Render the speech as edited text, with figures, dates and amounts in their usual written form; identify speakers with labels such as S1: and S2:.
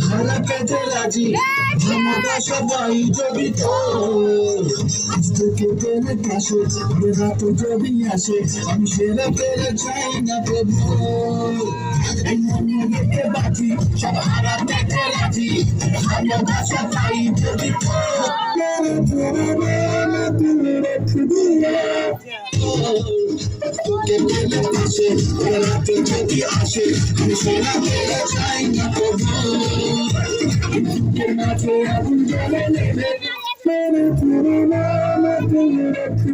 S1: হারা পেতে রাজি আমরা সবাই যদি তো আজ থেকে পেলে পাশে রাত যদি আসে আমি সেরা পেরে চাই না প্রভু এই মনে রেখে বাজি সব হারা পেতে রাজি আমরা সবাই যদি তো তুমি রেখে দিয়ে তোকে পেলে পাশে রাত যদি আসে আমি সেরা পেরে চাই না প্রভু মাঝে আগুন জ্বলে নেবে মেরে পুরো নাম তুমি রেখে